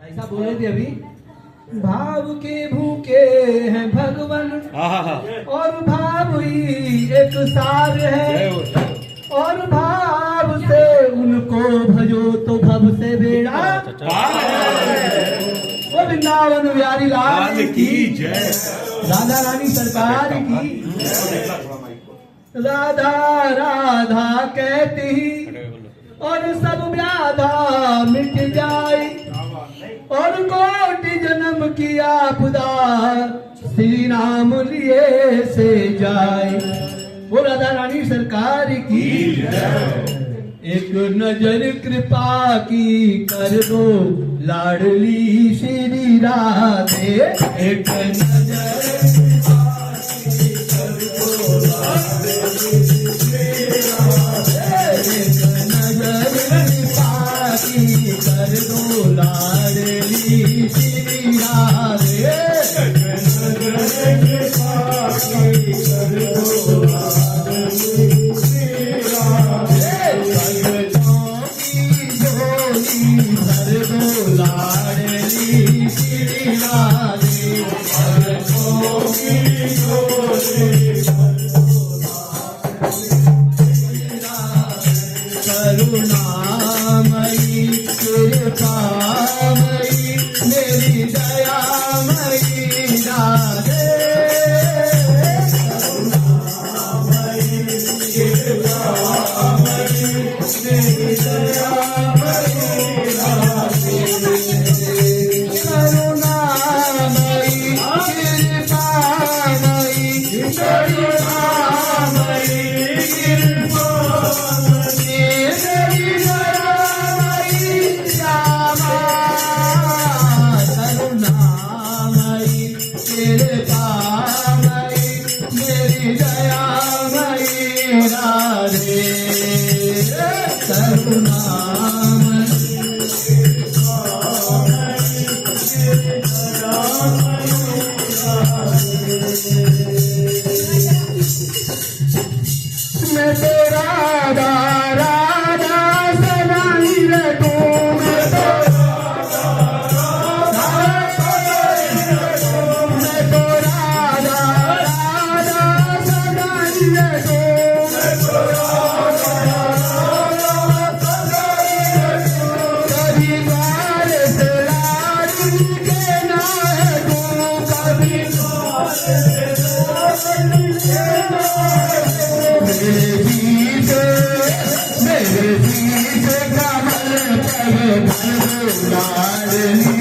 ऐसा बोले थे अभी। भाव के भूखे हैं भगवान और भाव ही एक सार है, और भाव से उनको भजो तो भव से बेड़ा। वो वृंदावन बिहारी लाल की जय, राधा रानी सरकार की। राधा राधा कहती और सब व्याधा मिट जाए, और कोटि जन्म की आपदा श्री राम लिए से जाए। वो राधा रानी सरकार की। एक नजर कृपा की कर दो लाडली श्री राधे, एक नजर कर दो लाडली श्री राधे, करुणामयी कृपामयी मेरी दयामयी राधे, करुणामयी कृपामयी मेरी दयामयी राधे, करुणामयी कृपामयी करुणामयी मैं तो राधा राधा सदा ही रखूं, मैं तो राधा राधा सदा ही रखूं, कभी बाल से लाडली के ना हटूं, कभी मेरे जीत कमल पर लाडली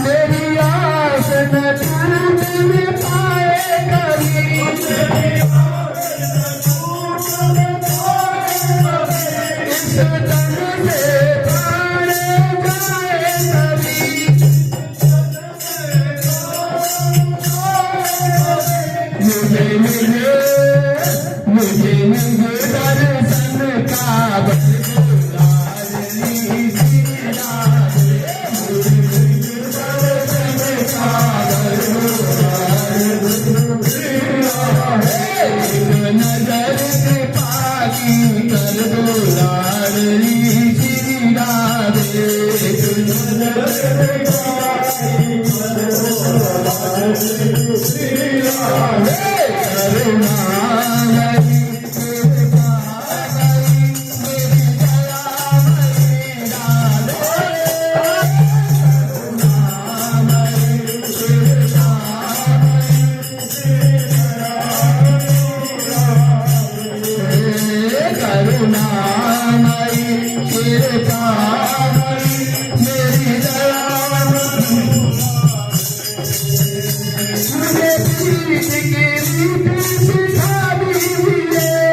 मेरी आस न टूट में पाए कभी, इस तन से प्राण जाए कभी, मुझे दर्शन का नजर कृपा की कर दो लाडली श्री राधे, श्री राधे, करुणामयी कृपामयी माई तेरे पास मेरी दया मुझे प्रीत की रीत सिखा दीजिए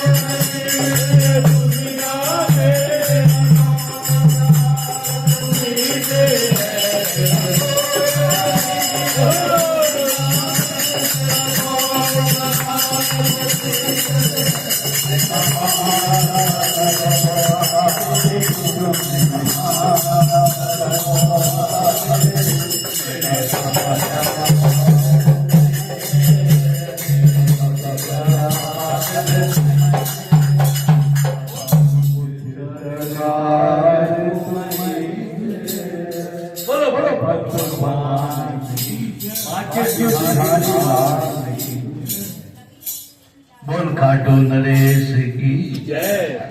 Thank you. बोल खाटू नरेश की जय।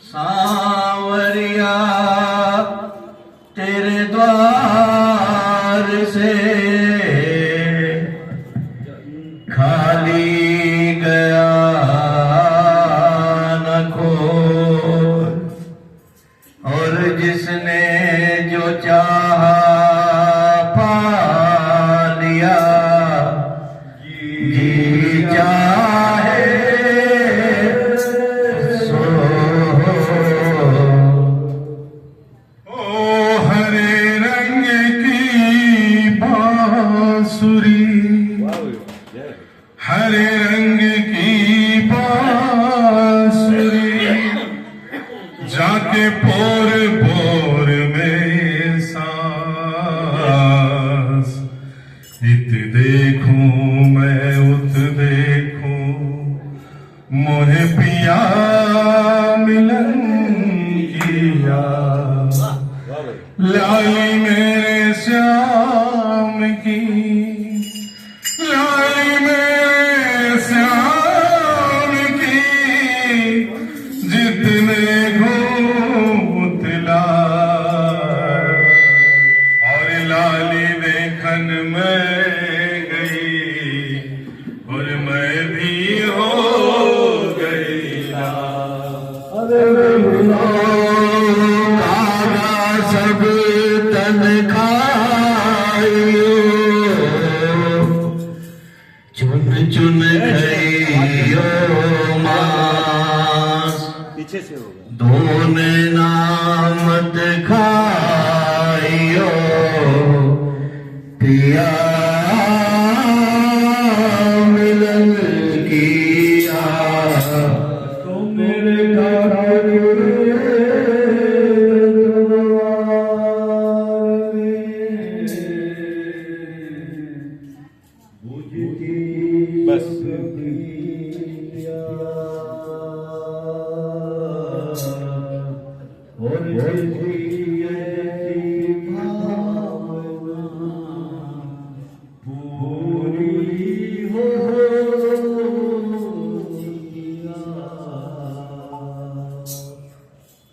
सांवरिया तेरे द्वार से खाली गया न खोल, और जिसने जो चाहा पा लिया, जी चाहे सो। ओ हरे रंग की बांसुरी, हरे रंग की बांसुरी, जाके पोर पोर में सांस, इत देखूं मैं उत देखूं, मोहे पिया मिलन किया, लाई मेरे श्याम की, लाई मेरे श्याम की, जितने घूट लाल, और लाली देखन में गई, और मैं भी हो गई लाल। कागा सब तन खाइयो, चुन चुन खाइयो मांस, पीछे से होगा। दोन नामत खाइयो, पिया मिलन किया, तो मेरे बस।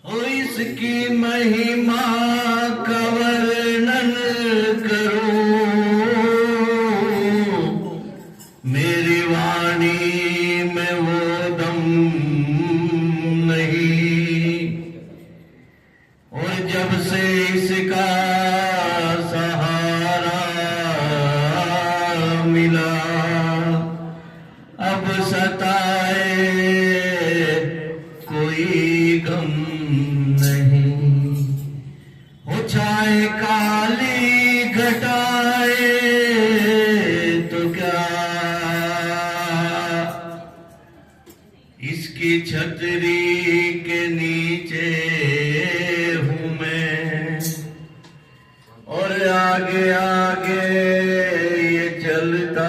और इसकी महिमा का वर्णन करूं, मेरी वाणी में वो दम नहीं, और जब से इसका सहारा मिला, अब सताए कोई गम नहीं, हो चाहे काली घटाए तो क्या, इसकी छतरी के नीचे हूँ मैं, और आगे आगे ये चलता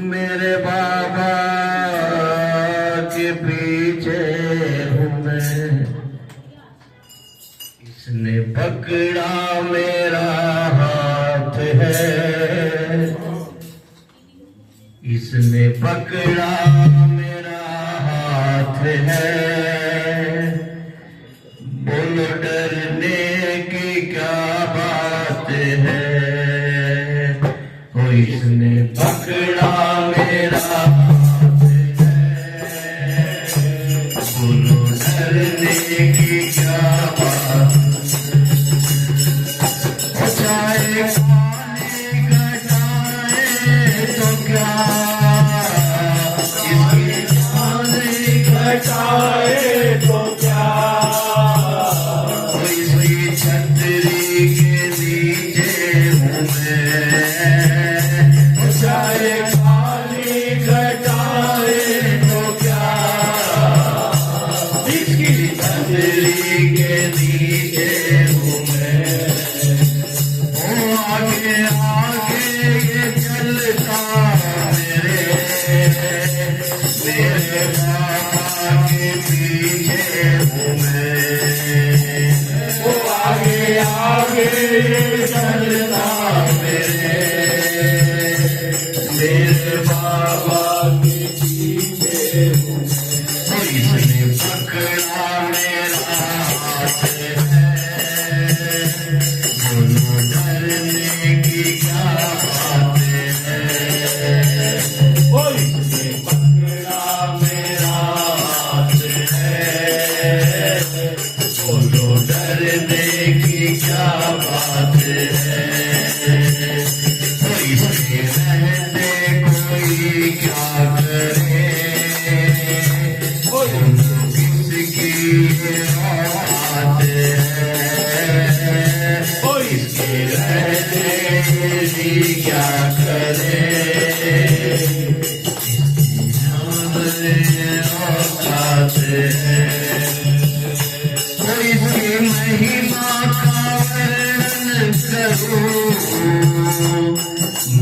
मेरे बाबा के पीछे हूँ मैं। इसने पकड़ा मेरा हाथ है, इसने पकड़ा मेरा हाथ है, बोलो डरने की क्या बात है, ओ इसने पकड़ा मेरा हाथ है, बोलो डरने की क्या बात है, ओ चाहे पानी घटाए तो क्या, इसकी पानी घटाए तो क्या, इसकी छतरी के नीचे हूँ मैं, चाहे पानी घटाए बाबा के पीछे हूँ इसने पकड़ा मेरा हाथ है बोलो डरने की क्या बात है ओ इसने पकड़ा मेरा हाथ है बोलो डरने की क्या बात है इसके रहते कोई क्या करे किसकी बात है इसके रहते भी क्या करे औकात है इसकी महिमा का वर्णन करूं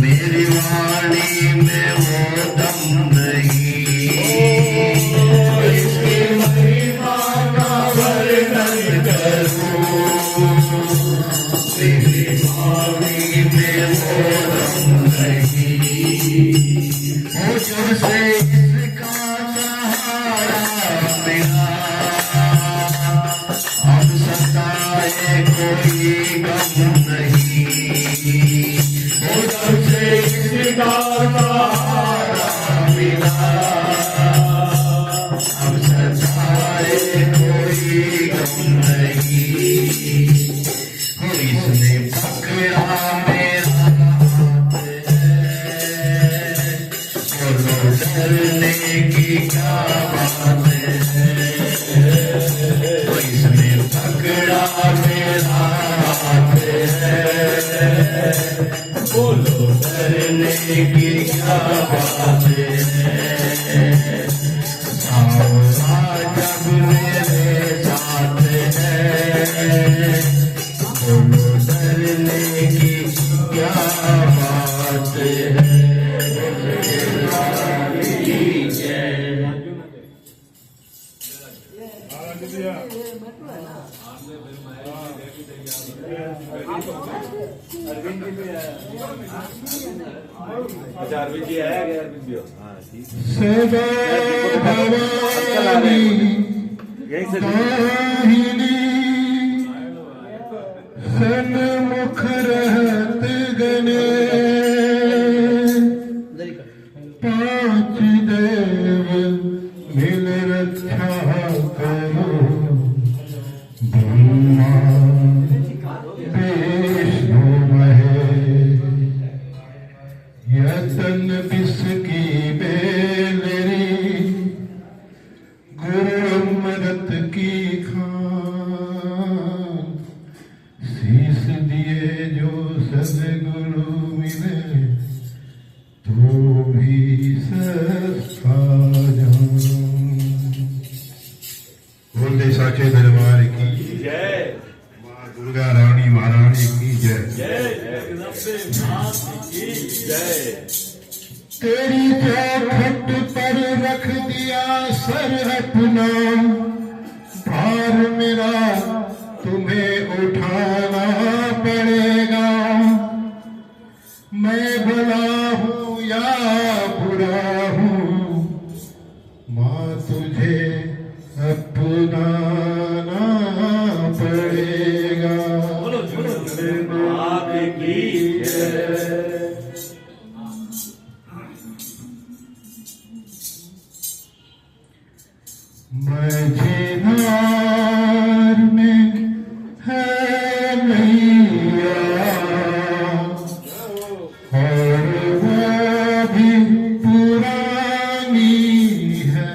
मेरी वाणी में वो दम नहीं इसकी महिमा का वर्णन करूं मेरी वाणी में वो दम नहीं वो जब से इसका सहारा मिला अब सताए कोई गम नहीं वो जब से इसका सहारा मिला अब सताए कोई गम नहीं वो इसने पकड़ा मेरा हाथ है बोलो डरने की क्या बात है इसने पकड़ा मेरा हाथ है बोलो डरने की क्या बात है सावरा जब मेरे साथ है बोलो डरने की क्या बात है अच्छा अरविंद जी आया क्या अरविंद जी हाँ ठीक सदा भवानी यहीं से दाहिनी सन्मुख रहत गणे पांच देव मिल रक्षा करो ब्रह्मा विष्णु महेश यतन बिस्की बेलरी गुरु अमृत की खान शीस दिए जो सदगुरु मिले तो भी सस्ता जान बोले साचे दरबार की जय माँ दुर्गा रानी महारानी की जय जय तेरी चौखट पर रख दिया सर अपना भार मेरा तुम्हें उठाना पड़ेगा मैं भला हूँ या बुरा हूँ माँ तुझे अपनाना पड़ेगा आपकी जय मझधार में है मैया और वो भी पुरानी है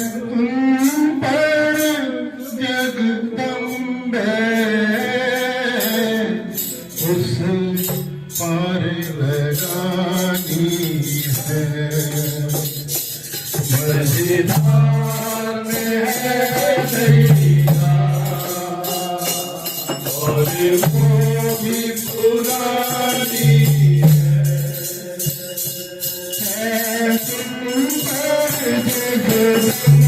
तुम पर जगदम्बे उस पार लगानी है मझधार में है मैया और वो भी पुरानी है तुम पर जगदम्बे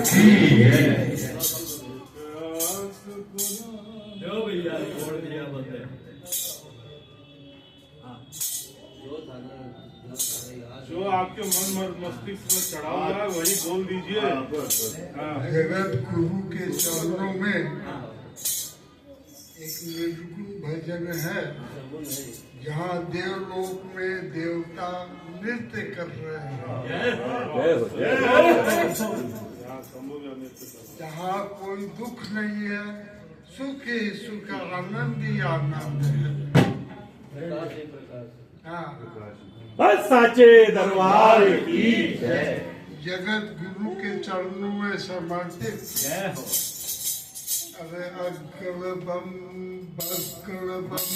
की है होते हैं। जो आपके मन मस्तिष्क में चढ़ा हुआ है वही बोल दीजिए। हाँ। जगत गुरु के चरणों में एक निर्गुण भजन है जहाँ देवलोक में देवता नृत्य कर रहे हैं, जहाँ कोई दुख नहीं है, सुख ही सुख, आनंद ही आनंद है। हाँ, बस साचे दरबार की जय। जगत गुरु के चरणों में समर्पित। जय हो। अरे अक्कल बम बक्कल बम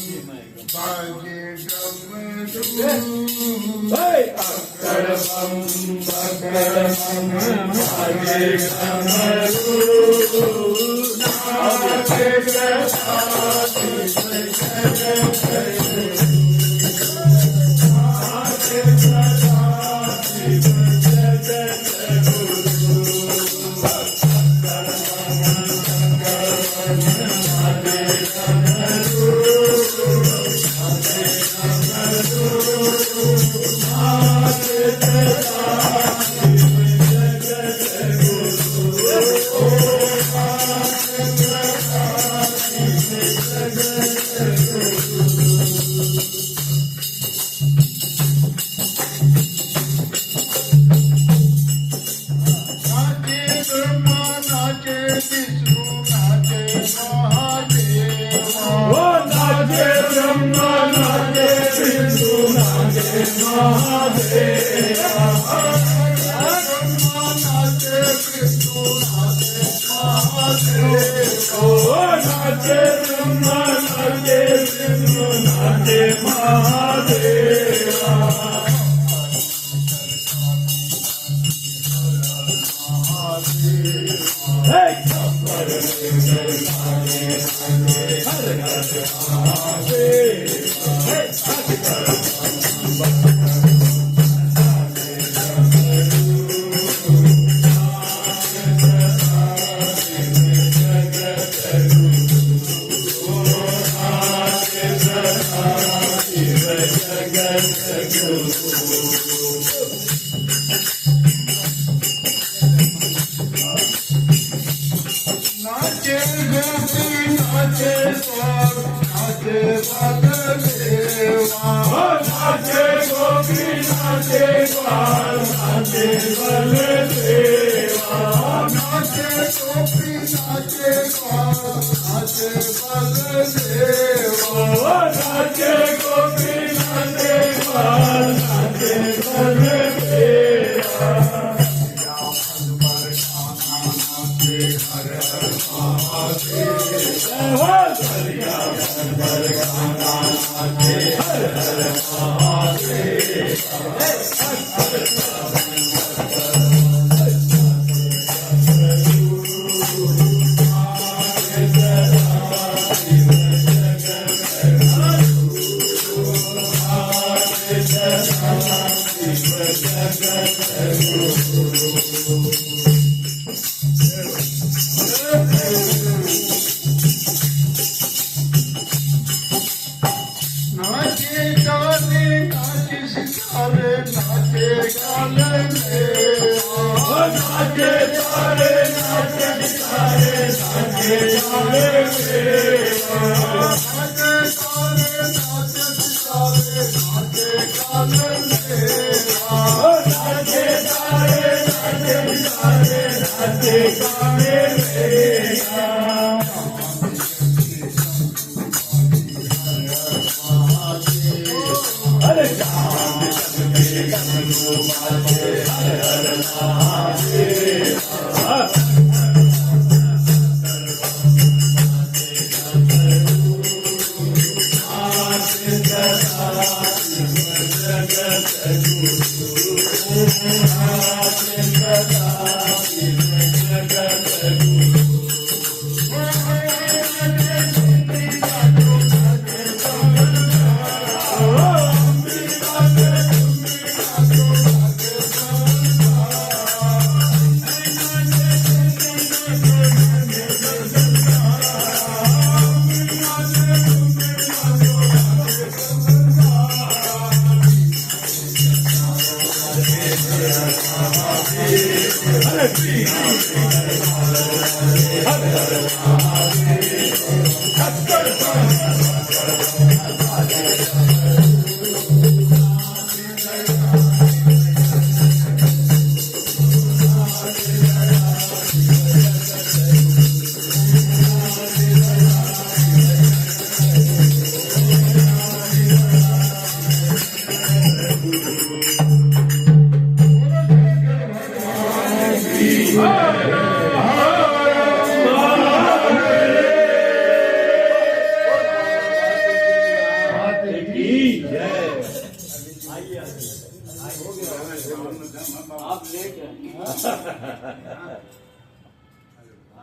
बाजे डमरू, अक्कड़ बम बक्कड़ बम बाजे डमरू, नाचे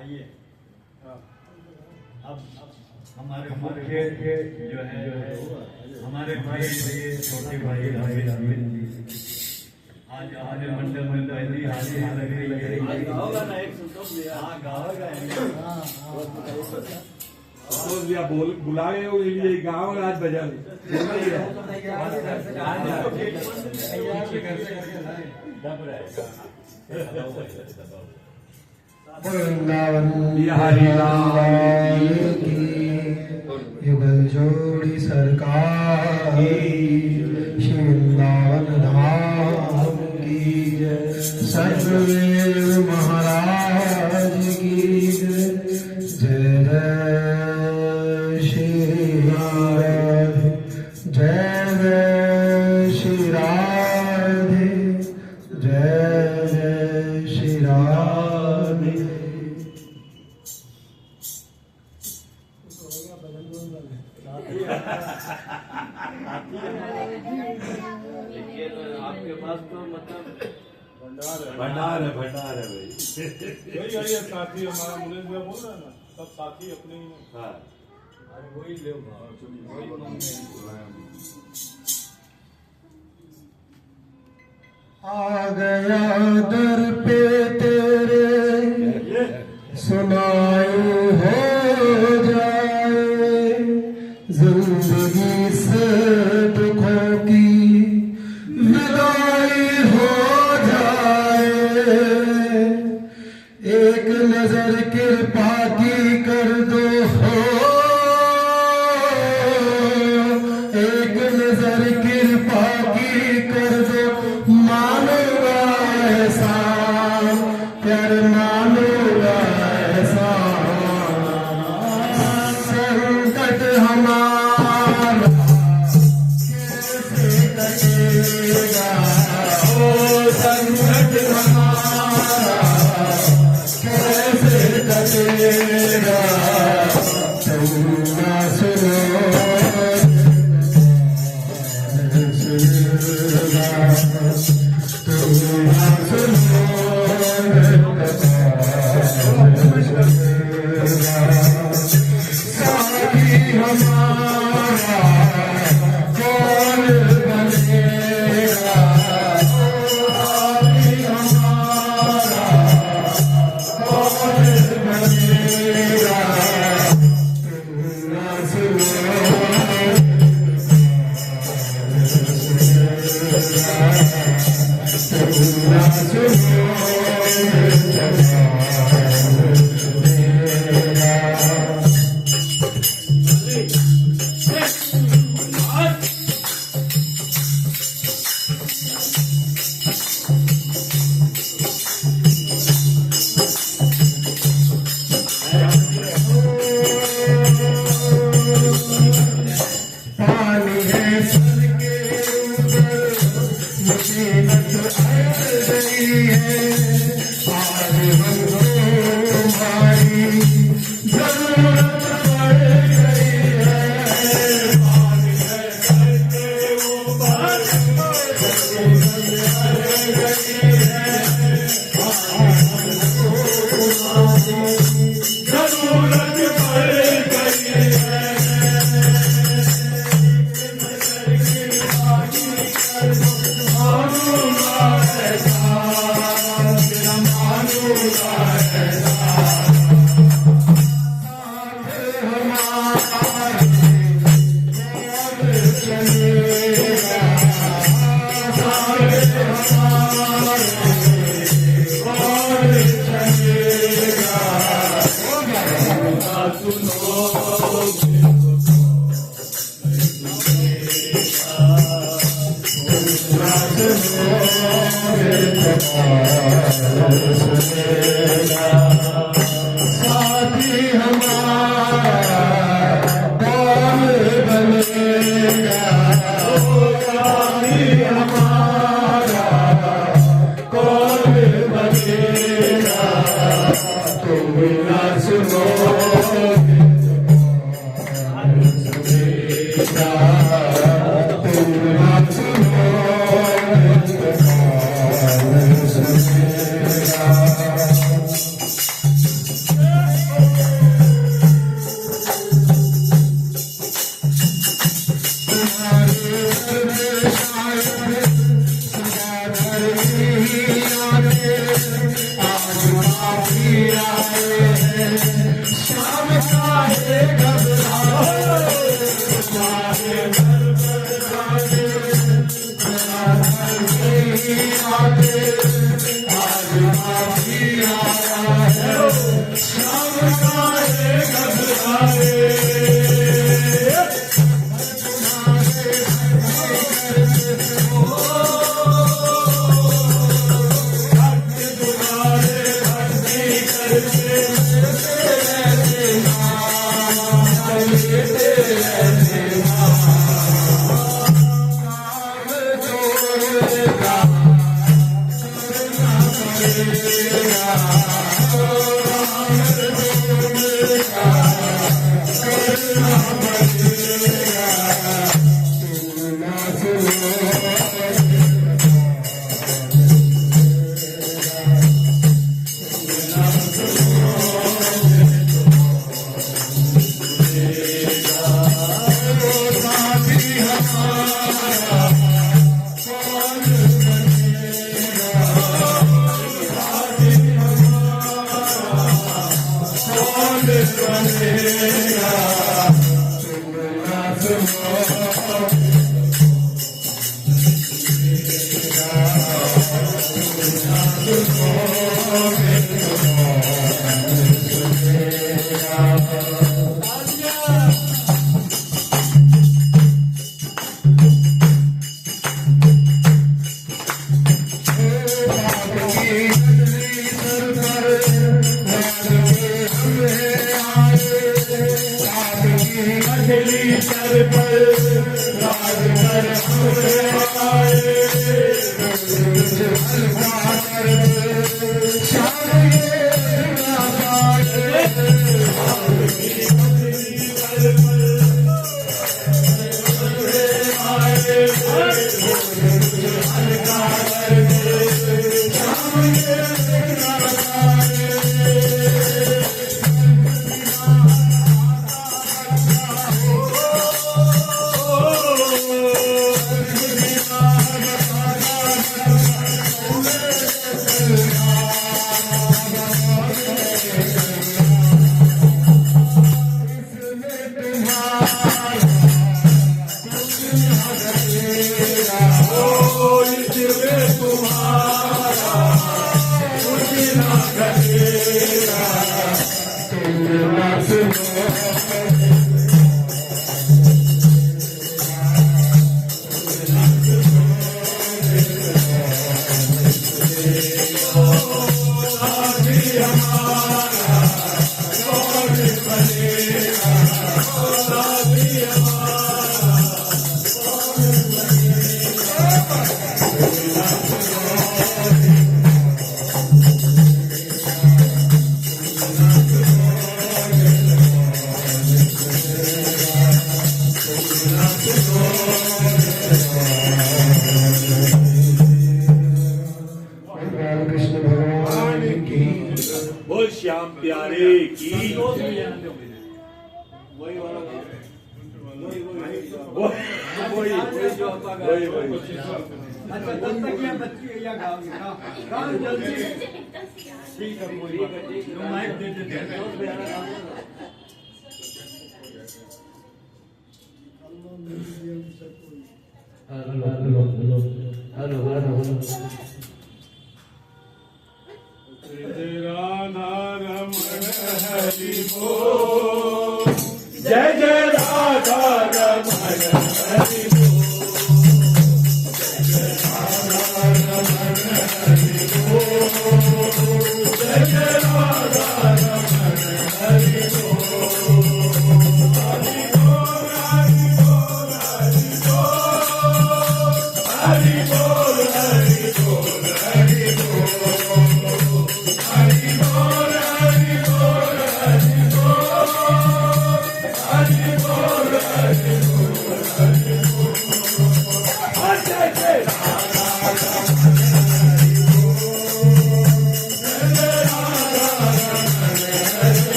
आइए अब हमारे मुख्य जो है हमारे भाई छोटे भाई अरविंद जी आज हमारे मंडल में पहली हाजिरी लग रही है। गाओगा ना एक संतोष भैया? हाँ गाओगा। संतोष भैया बुला गए हो ये गाँव आज भजन वृंदावन बिहारी लाल की युगल जोड़ी सरकार श्री वृंदावन धाम की जय, सर्ववेद महाराज की जय। जय जय श्री राधे, जय जय श्री राधे, जय जय श्री राधे। आपके पास तो मतलब भंडार है भाई। वही है साथी हमारा मुनीश भैया बोल रहा है ना, सब साथी अपने ही हैं। हाँ वही ले आ गया दर पे तेरे सुनाई हो जाए, जिंदगी से दुखों की विदाई हो जाए। एक नजर कृपा की कर दो हो, एक नजर कृपा की कर दो, मानूंगा ऐसा प्यार, मानूंगा ऐसा। संकट हमारा कैसे कटेगा, ओ संकट हमारा कैसे कटेगा, तुम ना सुनो साथी हमारा कौन बनेगा, साथी हमारा कौन बनेगा, तुम ना सुनोगे तुम ना सुनोगे श्याम प्यारे की अच्छा तब तक ये बच्ची या गाओगे गाओ जल्दी माइक दे देते हैं हेलो राधा रमण हरि बोल, जय जय राधा रमण हरि बोल, जय जय राधा रमण हरि बोल।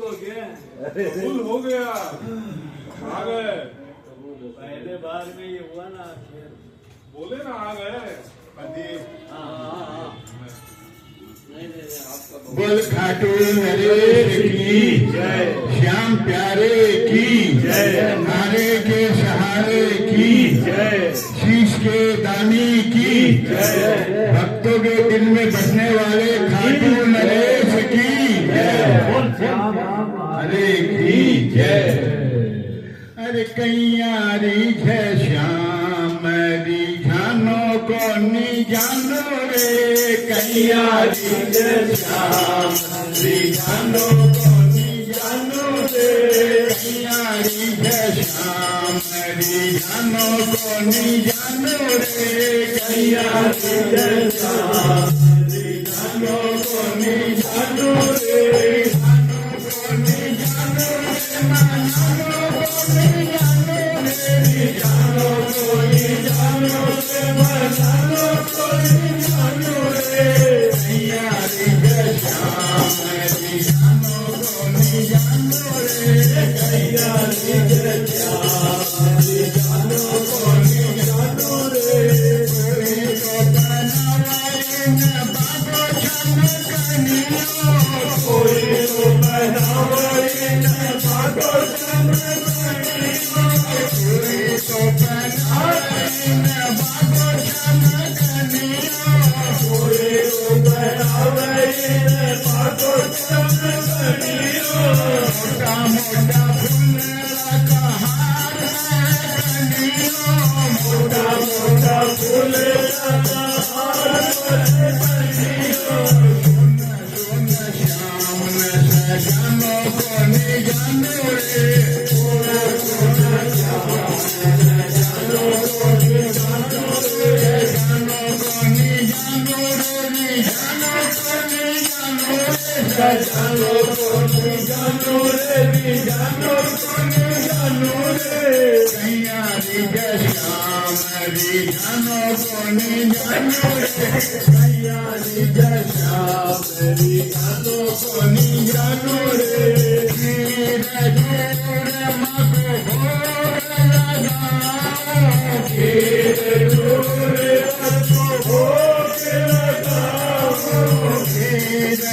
फुल हो गया आ गए पहले बार में ये हुआ ना बोले ना आ गए बोल खाटू नरेश की जय, श्याम प्यारे की जय, नारे के सहारे की जय, शीश के दानी की जय, भक्तों के दिल में बसने वाले खाटू नरेश की जय, हरे की जय। अरे कैयारी जय श्याम री जानो को नी जानो रे, कैयारी जय श्याम री जानो को नी जानो रे, कैयारी जय श्याम री जानो को नी जानो रे, कैयारी जय श्याम जानो कोनी जानो रे जानो कोनी जानो रे कैया री श्याम री जानो कोनी जानो रे कैया री श्याम री जानो कोनी जानो रे रे मको भोग लगाओ रे मको भोग लगाओ रे मको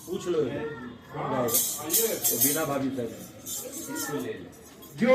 पूछ लो तो बिना भाभी तक जो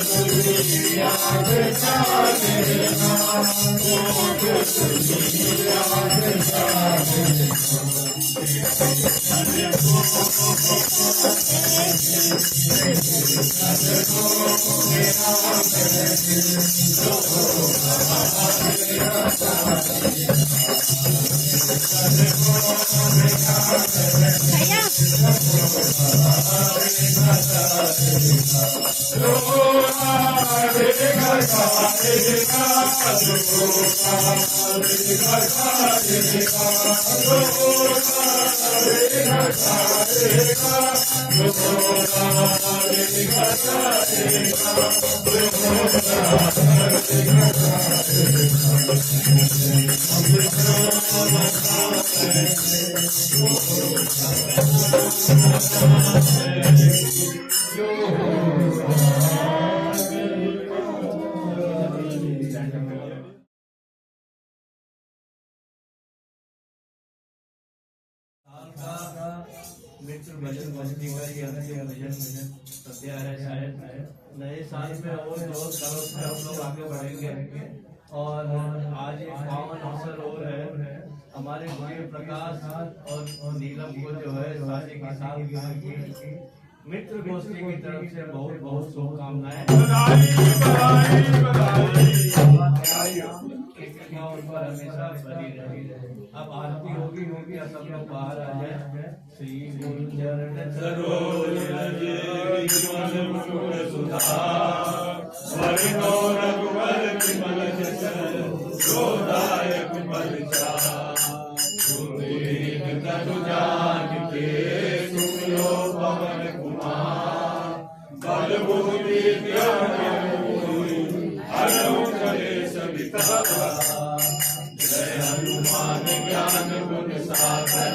Oh, मित्र भजन मस्ती का ये अंतिम भजन सत्या है शायद नए साल में और जोर शरोर से हम लोग आगे बढ़ेंगे। और आज एक पावन अवसर और है, हमारे प्रिय प्रकाश और नीलम को जो है शादी की साल की मित्र गोष्ठी की तरफ से बहुत बहुत शुभकामनाएं। उन पर हमेशा बनी रही। अब आरती होगी सब लोग बाहर आ जाए। श्री गुरु चरण सरोज रघुवर विमल जसन जोदायक बल के सुनो पवन कुमार बल बुद्धि जय हनुमान ज्ञान गुण सागर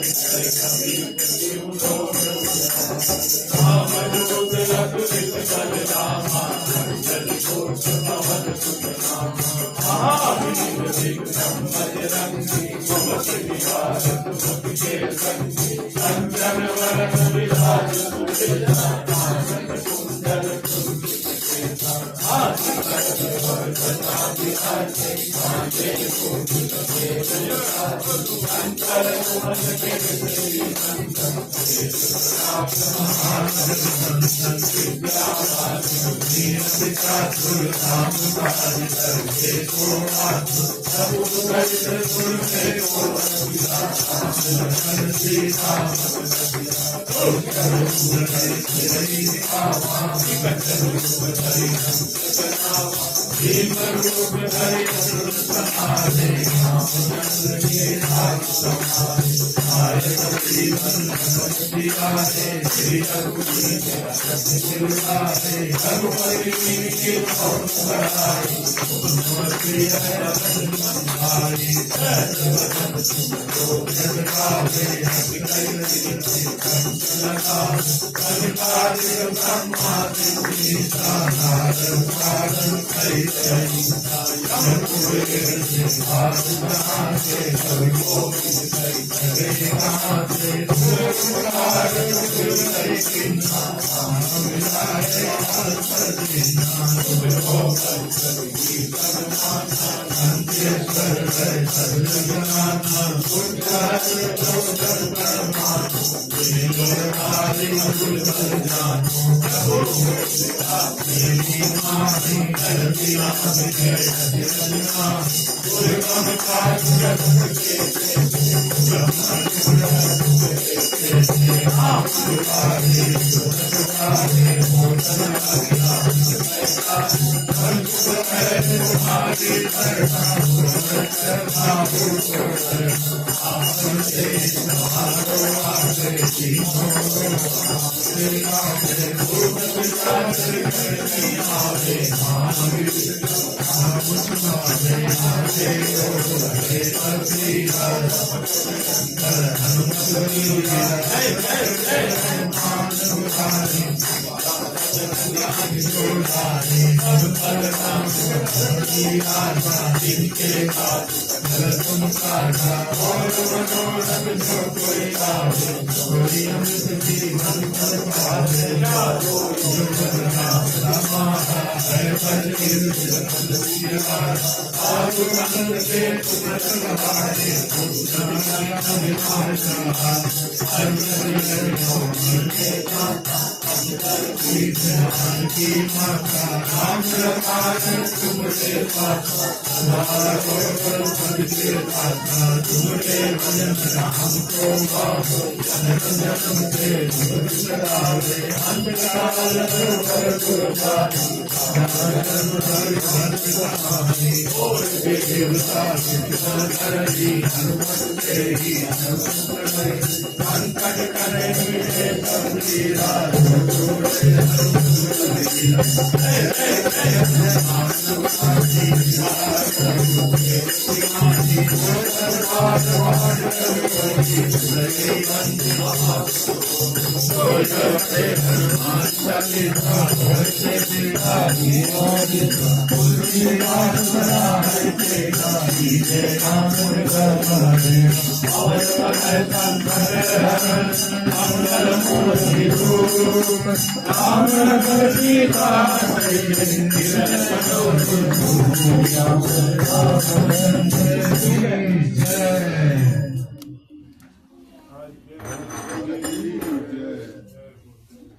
Hare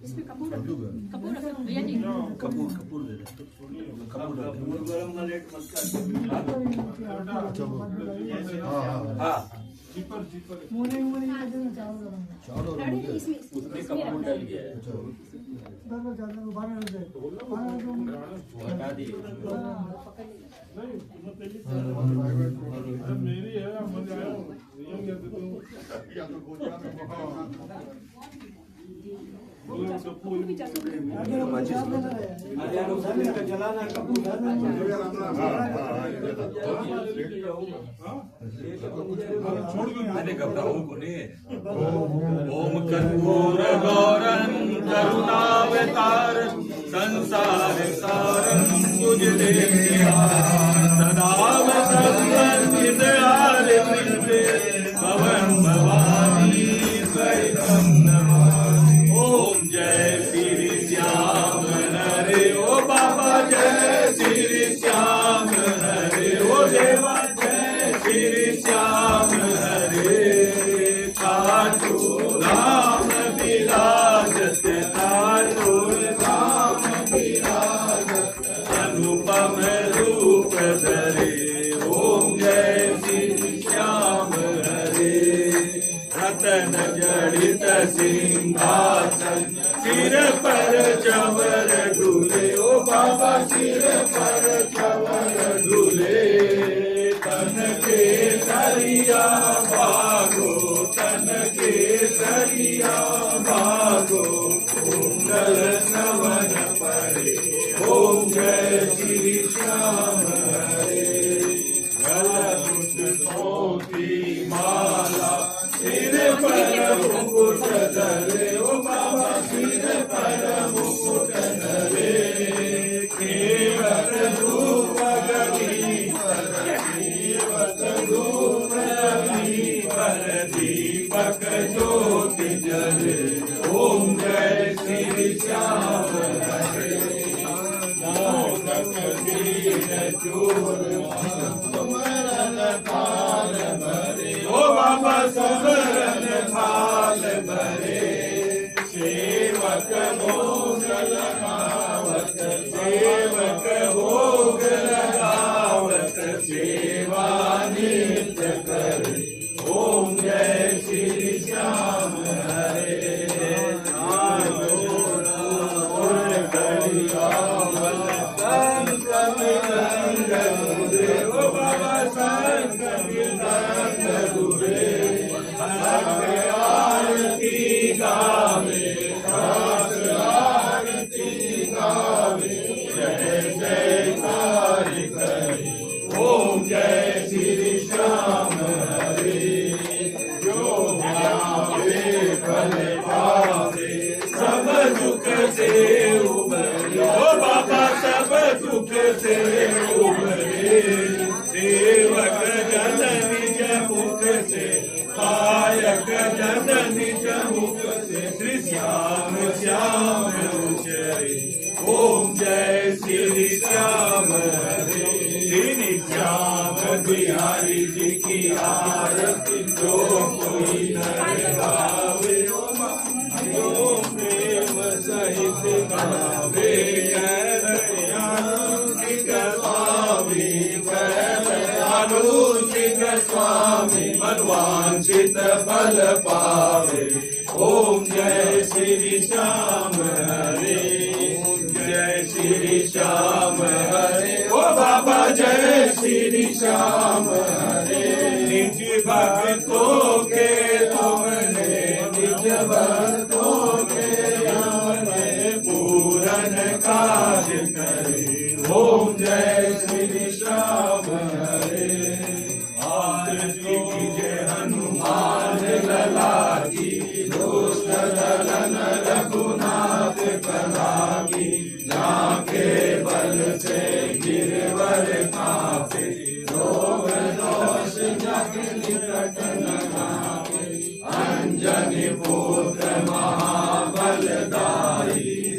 इसमें कपूर कपूर रखो भैया जी कपूर दे दे कपूर गरम का रेट मत कर। हाँ मेरी है मजा जलाना कपूर घबराओ को नहीं। ओम कर्पूर गौरं करुणावतार संसार सारं भुजदेव सदा वसंत पवन भवानी सहितं नमामि। ओम जय श्री श्याम हरे ओ बाबा जय श्री श्याम हरे ओ देवा जय श्री श्याम हरे। काटू राम विराजत काटू राम विराजत अनुपम रूप धरे। ओम जय श्री श्याम हरे। रतन जड़ित सिंहासन सिर पर चवर ढूले ओ बाबा सिर पर चवर ढूले। तन के सरिया भागो तन के सरिया भागो कुंडल नवन परे। ओम जय श्री श्याम हरे। गलमुखी माला सिर पर मुकुट धरे ओ बाबा सिर पर मुकुट धरे। केवट धूप पर दीपक ज्योति जले। ओम जय श्री श्याम हरे। मोदक दीन चूर सुमरन थाल भरे ओ बाबा सुमरन थाल भरे। सेवक भोग लगावत सेवक भोग लगावत सेवा नित्य करे। ओम जय श्री श्याम हरे। संग दुरे ओ बाबा संग दुरे। भजन निज मुख से श्री श्याम श्याम उच्चरे ओम जय श्री श्याम हरे श्री श्याम बिहारी जी की आरती जो कोई नर गावे जो प्रेम सहित गावे स्वामी मनवांचित फल पावे ओम जय श्री श्याम हरे ओम जय श्री श्याम हरे ओ बाबा जय श्री श्याम हरे निज भक्तों के तुमने निज भक्तों के हमने पूरन काज करे ओम जय श्री श्याम हरे हनुमान लला की दुष्ट दलन रघुनाथ कला की जाके बल से गिरवर कापे रोग दोष जग निकट न आवे अंजनी पुत्र महाबलदाई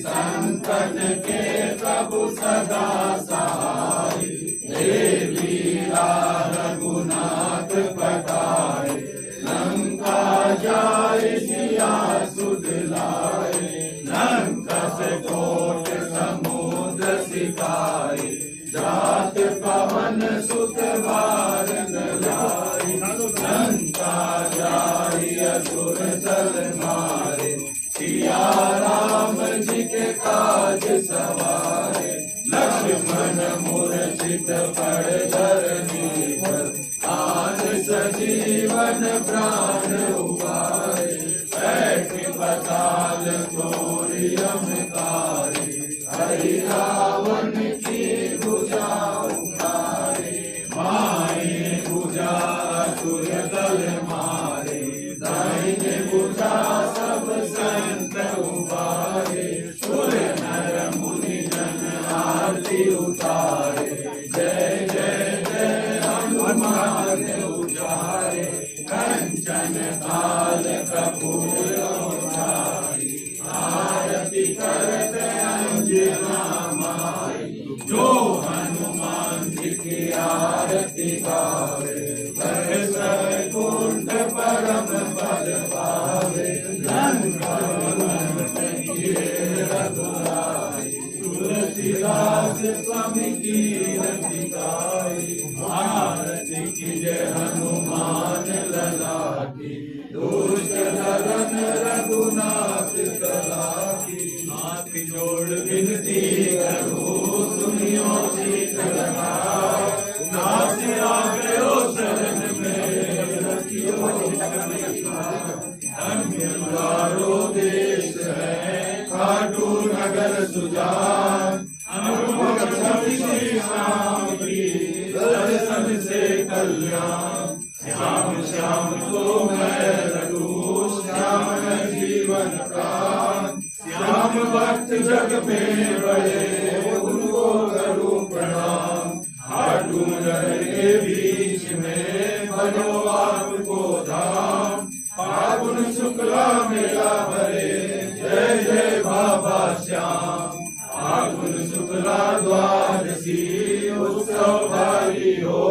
संतन के प्रभु सदा सहाय देवी रघुनाथ पटाए लंका जाए सिया सुध लाए लंका से कोट समुद्र सिखाए जात पवन सुत बार न लाए लंका जाए असुर जल मारे सिया राम जी के काज सवारे लक्ष्मण मूर्छित पड़ धरनी पर आन सजीवन प्राण उबारे बैठ पताल चोरी अमकारी हरि रावण की भुजा उतारे माए भुजा असुर दल मारे दाहिने भुजा सब संत उबारे सुर नर मुनि जन आरती उतारे जय जय जय हनुमान उचारे कंचन काल कपूर उचारी आरती करते अंजना माई जो हनुमान जी की आरती गावे कुंड परम पद पावे तुलसीदास स्वामी की रति गाई आरती की जय हनुमान लला की दुष्ट दलन रघुनाथ कला की हाथ जोड़ विनती करो सुनियो चीत लगा नाथ आगयो शरण में धन्य द्वारो देश है खाटू नगर सुजान अनुभव श्री श्याम की दर्शन से कल्याण श्याम श्याम तो मैं रघु श्याम है जीवन प्राण श्याम भक्त जग में बड़े उनको करूं प्रणाम खाटू नगर के बीच में बनो आपको धाम फागुन शुक्ला मेला भरे जय जय बाबा श्याम फागुन शुक्ला द्वादशी उत्सव भारी हो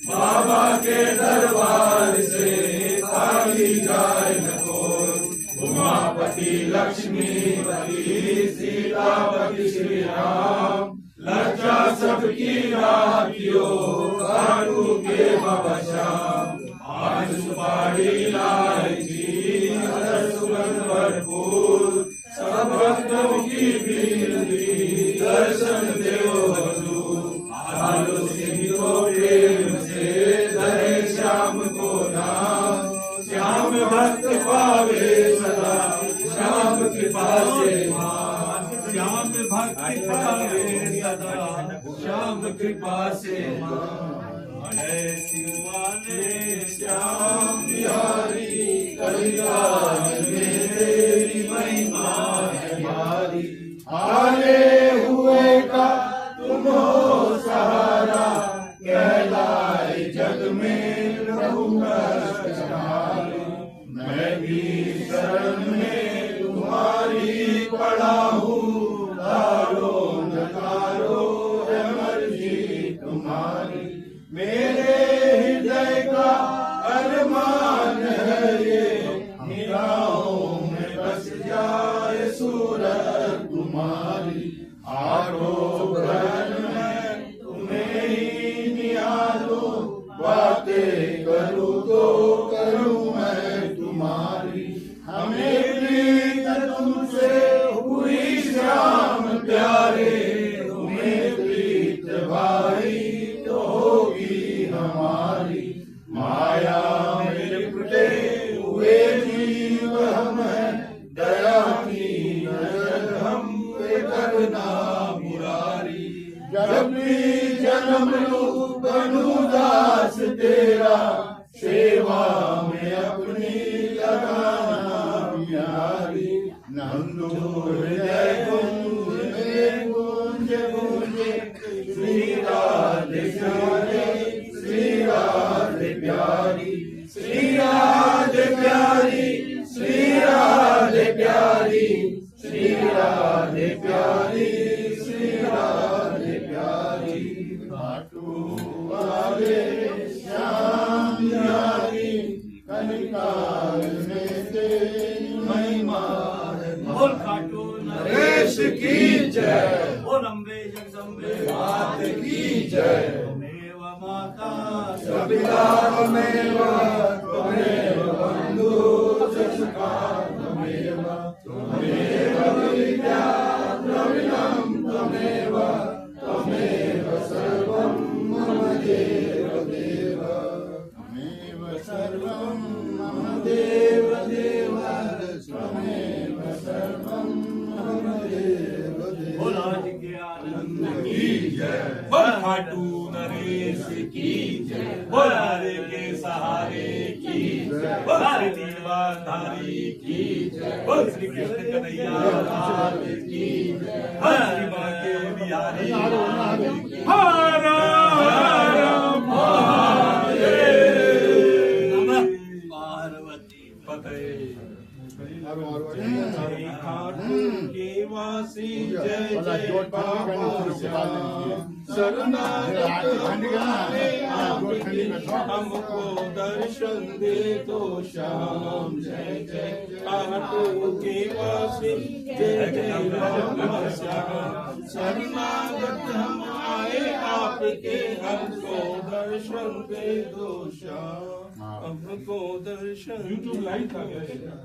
बाबा के दरबार से खाली जाए न कोई उमापति लक्ष्मीपति सीतापति श्री राम लज्जा सबकी राखियो खाटू के बाबा श्याम आज सुपारी इलायची सुगंध भरपूर सब भक्तों की भीड़ दर्शन देव हजूर आलो सिंह को प्रेम से धरे श्याम को नाम श्याम भक्त पावे सदा श्याम कृपा से मान श्याम भक्त पावे सदा श्याम कृपा से मान जय शिवाने श्याम बिहारी कल्याण में तेरी महिमा है भारी आले हुए का तुम हो सहारा कहलाए जग में प्रभु का अवतार में तेरी महिमा है। बोल खाटू नरेश की जय, बोल अम्बे जगदम्बे मात की जय। त्वमेव माता सविता त्वमेव, त्वमेव बन्धु सखा त्वमेव, त्वमेव विद्या द्रविणं त्वमेव, त्वमेव सर्वं मम देव देव, त्वमेव सर्वं मम देव देव, त्वमेव सर्वं मम देव देव। बोल आज के आनंद की जय, बोल खाटू नरेश की जय, बोल हरे के सहारे की जय, बोल हरि दीवाधारी की जय, बोल श्री कृष्ण कन्हैया लाल की जय, हरि माँ के बिहारी हर हर महादेव। नमः पार्वती पते जय खाटू के वासी जय जय बाबा श्याम, शरणागत हमारे आपके, हमको दर्शन दे दो श्याम। जय जय खाटू के वासी जय जय बाबा श्याम, शरणागत हम आए आपके, हमको दर्शन दे दो श्याम, हमको दर्शन। YouTube लाइव था क्या?